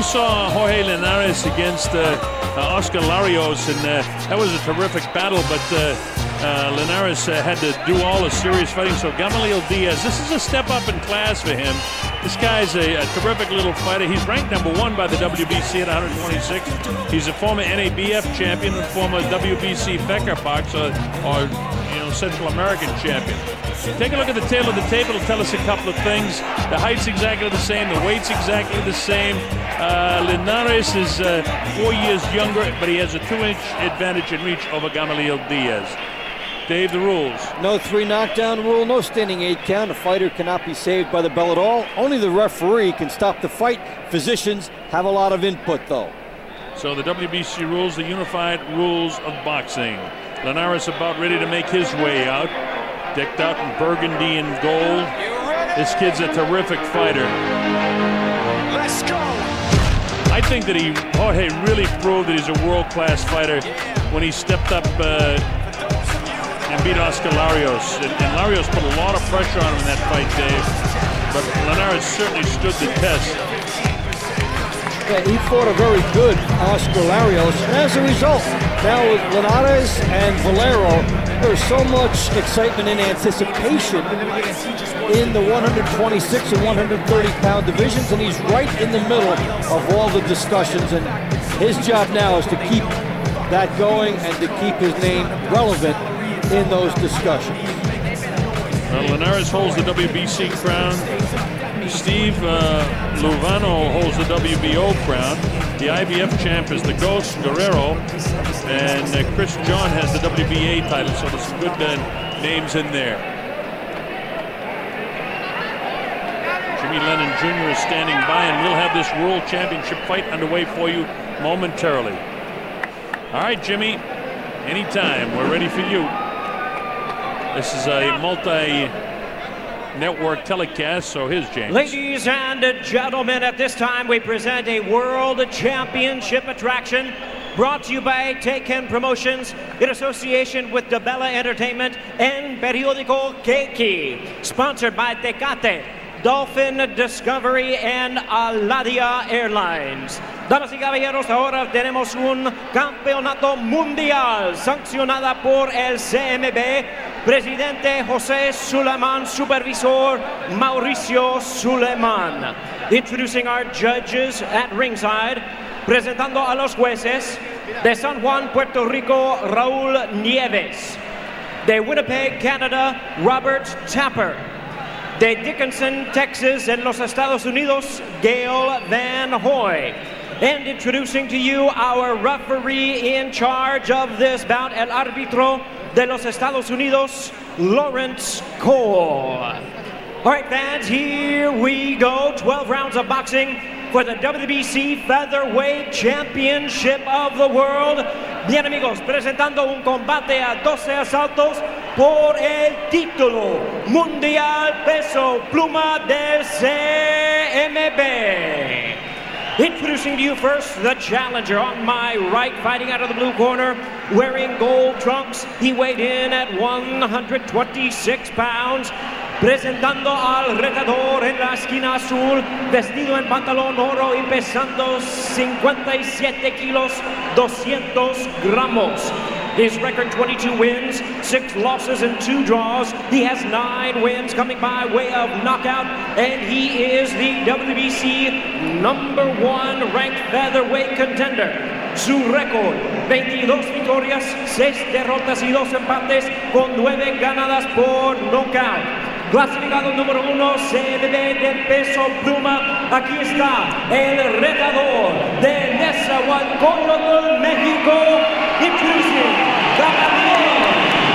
just saw Jorge Linares against Oscar Larios, and that was a terrific battle, but Linares had to do all the serious fighting. So Gamaliel Diaz, this is a step up in class for him. This guy's a terrific little fighter. He's ranked #1 by the WBC at 126. He's a former NABF champion and former WBC Becker boxer, or Central American champion. Take a look at the tail of the tape. It'll tell us a couple of things. The height's exactly the same. The weight's exactly the same. Linares is 4 years younger, but he has a 2-inch advantage in reach over Gamaliel Diaz. Dave, the rules. No 3 knockdown rule, no standing 8 count. A fighter cannot be saved by the bell at all. Only the referee can stop the fight. Physicians have a lot of input, though. So the WBC rules, the unified rules of boxing. Linares about ready to make his way out. Decked out in burgundy and gold. This kid's a terrific fighter. Let's go. I think that Jorge really proved that he's a world-class fighter when he stepped up and beat Oscar Larios. And Larios put a lot of pressure on him in that fight, Dave. But Linares certainly stood the test. Yeah, he fought a very good Oscar Larios, and as a result, now with Linares and Valero, there's so much excitement and anticipation in the 126 and 130-pound divisions, and he's right in the middle of all the discussions, and his job now is to keep that going and to keep his name relevant in those discussions. Well, Linares holds the WBC crown. Steve Luvano holds the WBO crown. The IBF champ is the Ghost Guerrero, and Chris John has the WBA title, so there's some good names in there. Jimmy Lennon Jr. is standing by, and we'll have this World Championship fight underway for you momentarily. All right, Jimmy, anytime. We're ready for you. This is a multi-network telecast, so here's James. Ladies and gentlemen, at this time we present a World Championship attraction brought to you by Teiken Promotions in association with DeBella Entertainment and Periódico Keiki. Sponsored by Tecate, Dolphin Discovery, and Aladia Airlines. Damas y caballeros, ahora tenemos un campeonato mundial sancionada por el CMB, presidente José Suleiman, supervisor Mauricio Suleiman. Introducing our judges at ringside, presentando a los jueces de San Juan, Puerto Rico, Raúl Nieves. De Winnipeg, Canada, Robert Tapper. De Dickinson, Texas, en los Estados Unidos, Gail Van Hoy. And introducing to you our referee in charge of this bout, el árbitro de los Estados Unidos, Lawrence Cole. All right, fans, here we go. 12 rounds of boxing for the WBC Featherweight Championship of the World. Bien, amigos, presentando un combate a 12 asaltos por el título mundial peso pluma del CMB. Introducing to you first the challenger on my right, fighting out of the blue corner, wearing gold trunks. He weighed in at 126 pounds. Presentando al retador en la esquina azul, vestido en pantalón oro y pesando 57 kilos, 200 gramos. His record, 22 wins, 6 losses, and 2 draws. He has 9 wins coming by way of knockout, and he is the WBC #1 ranked featherweight contender. Su récord, 22 victorias, 6 derrotas y 2 empates, con 9 ganadas por knockout. Clasificado número 1, CMB de peso pluma. Aquí está el retador de Nezahualcóyotl, México, introducing Gamaliel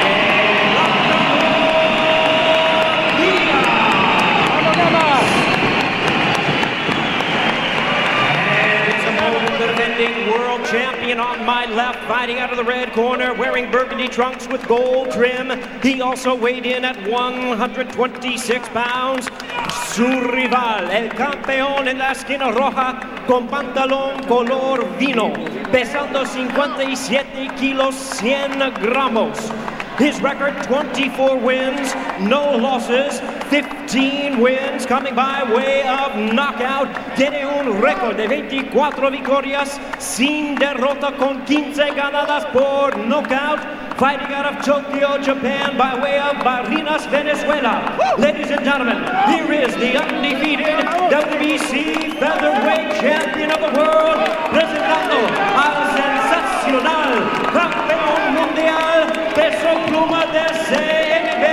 Diaz. The defending world champion on my left, fighting out of the red corner, wearing burgundy trunks with gold trim. He also weighed in at 126 pounds. Su rival, el campeón en la esquina roja, con pantalón color vino, pesando 57 kilos, 100 gramos. His record, 24 wins, no losses, 15 wins, coming by way of knockout. Tiene un récord de 24 victorias sin derrota, con 15 ganadas por knockout. Fighting out of Tokyo, Japan, by way of Barinas, Venezuela. Ladies and gentlemen, here is the undefeated WBC featherweight champion of the world, presentando al sensacional campeón mundial peso pluma del CMB,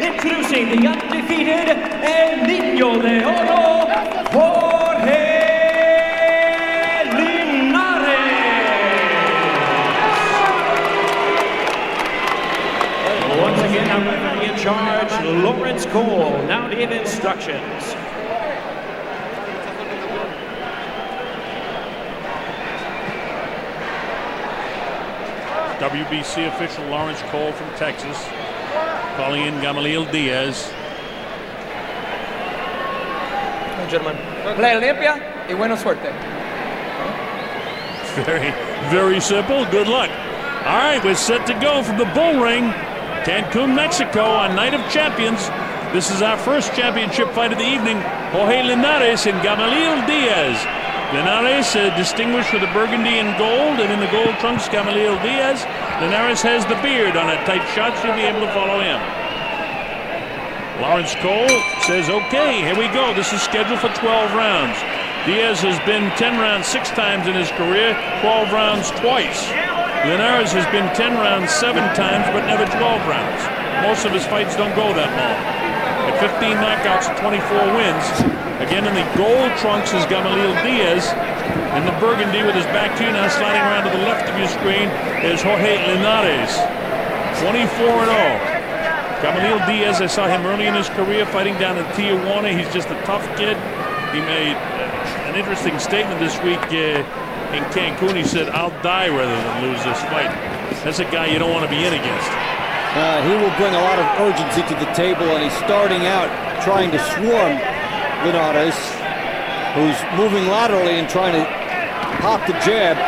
introducing the undefeated El Niño de Oro, Jorge Once again, our referee in charge, Lawrence Cole, now to give instructions. WBC official Lawrence Cole from Texas calling in Gamaliel Diaz. Gentlemen, play limpia y buena suerte. Very simple. Good luck. All right, we're set to go from the bull ring. Cancun, Mexico, on Night of Champions. This is our first championship fight of the evening. Jorge Linares and Gamaliel Diaz. Linares distinguished with the burgundy and gold, and in the gold trunks, Gamaliel Diaz. Linares has the beard on a tight shot, so you'll be able to follow him. Lawrence Cole says, okay, here we go. This is scheduled for 12 rounds. Diaz has been 10 rounds 6 times in his career, 12 rounds twice. Linares has been 10 rounds 7 times, but never 12 rounds. Most of his fights don't go that long. At 15 knockouts and 24 wins. Again, in the gold trunks is Gamaliel Diaz. In the burgundy with his back to you, now sliding around to the left of your screen, is Jorge Linares. 24-0. Gamaliel Diaz, I saw him early in his career fighting down in Tijuana. He's just a tough kid. He made an interesting statement this week in Cancun. He said, I'll die rather than lose this fight. That's a guy you don't want to be in against. He will bring a lot of urgency to the table, and he's starting out trying to swarm Linares, who's moving laterally and trying to pop the jab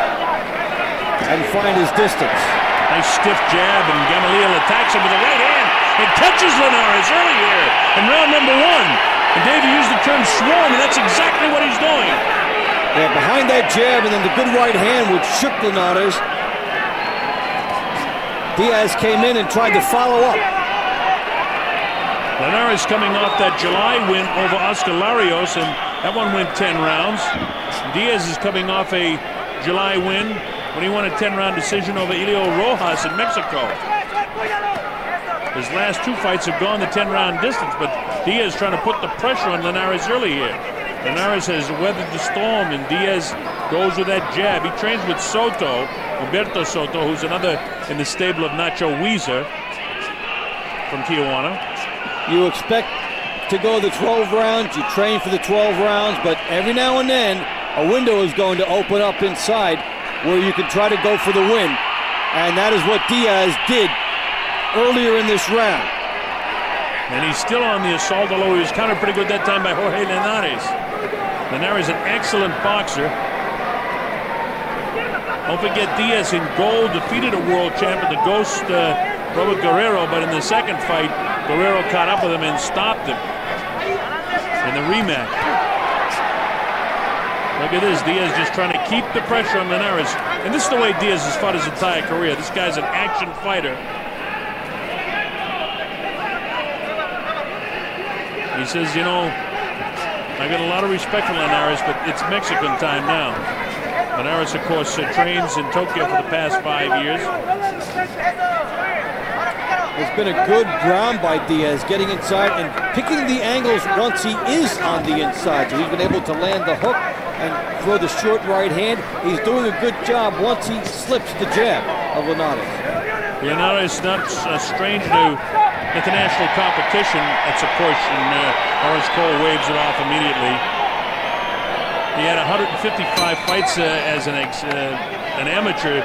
and find his distance. Nice stiff jab, and Gamaliel attacks him with the right hand and catches Linares early here in round number 1. And Davey used the term swarm, and that's exactly what he's doing. Yeah, behind that jab and then the good right hand which shook Linares. Diaz came in and tried to follow up. Linares coming off that July win over Oscar Larios, and that one went 10 rounds. Diaz is coming off a July win when he won a 10-round decision over Elio Rojas in Mexico. His last 2 fights have gone the 10-round distance, but Diaz trying to put the pressure on Linares early here. Linares has weathered the storm, and Diaz goes with that jab. He trains with Soto, Humberto Soto, who's another in the stable of Nacho Weezer from Tijuana. You expect to go the 12 rounds, you train for the 12 rounds, but every now and then a window is going to open up inside where you can try to go for the win. And that is what Diaz did earlier in this round. And he's still on the assault, although he was countered pretty good that time by Jorge Linares. Linares, an excellent boxer. Don't forget, Diaz in gold defeated a world champion, the Ghost Robert Guerrero, but in the second fight, Guerrero caught up with him and stopped him in the rematch. Look at this, Diaz just trying to keep the pressure on Linares. And this is the way Diaz has fought his entire career. This guy's an action fighter. He says, you know, I got a lot of respect for Linares, but it's Mexican time now. Linares, of course, trains in Tokyo for the past 5 years. It's been a good ground by Diaz, getting inside and picking the angles once he is on the inside. So he's been able to land the hook and throw the short right hand. He's doing a good job once he slips the jab of Linares. Linares not strange to international competition. That's a push, and Lawrence Cole waves it off immediately. He had 155 fights as an amateur.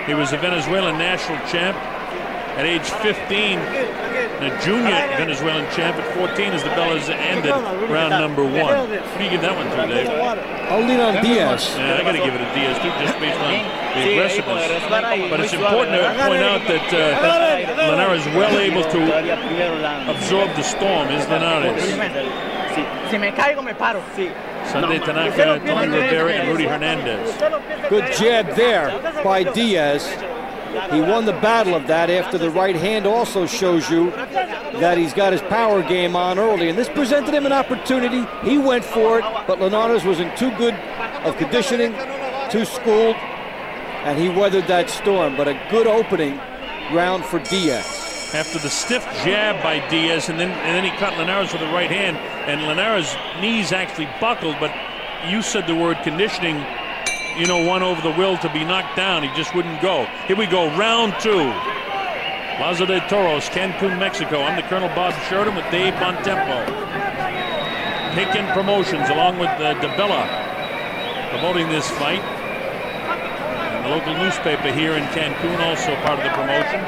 He was a Venezuelan national champ. at age 15. And a junior Venezuelan champ at 14 as the Bellas ended round number 1. What do you give that one to, Dave? I'll lean on Diaz. Yeah, I got to give it a Diaz too, just based on the aggressiveness. But it's important to point out that Linares is well able to absorb the storm. Is Linares? Sunday Tanaka, Tony Rivera, and Rudy Hernandez. Good jab there by Diaz. He won the battle of that after the right hand also shows you that he's got his power game on early. And this presented him an opportunity. He went for it, but Linares was in too good of conditioning, too schooled, and he weathered that storm. But a good opening round for Diaz. After the stiff jab by Diaz, and then he cut Linares with the right hand, and Linares' knees actually buckled, but you said the word conditioning, you know, won over the will to be knocked down. He just wouldn't go. Here we go, round 2. Plaza de Toros, Cancun, Mexico. I'm the Colonel Bob Sheridan with Dave Bontempo. Take-In Promotions, along with DeBella, promoting this fight. And the local newspaper here in Cancun, also part of the promotion.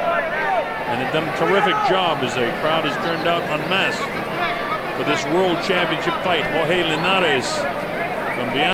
And they've done a terrific job as the crowd has turned out en masse for this World Championship fight. Jorge Linares from beyond.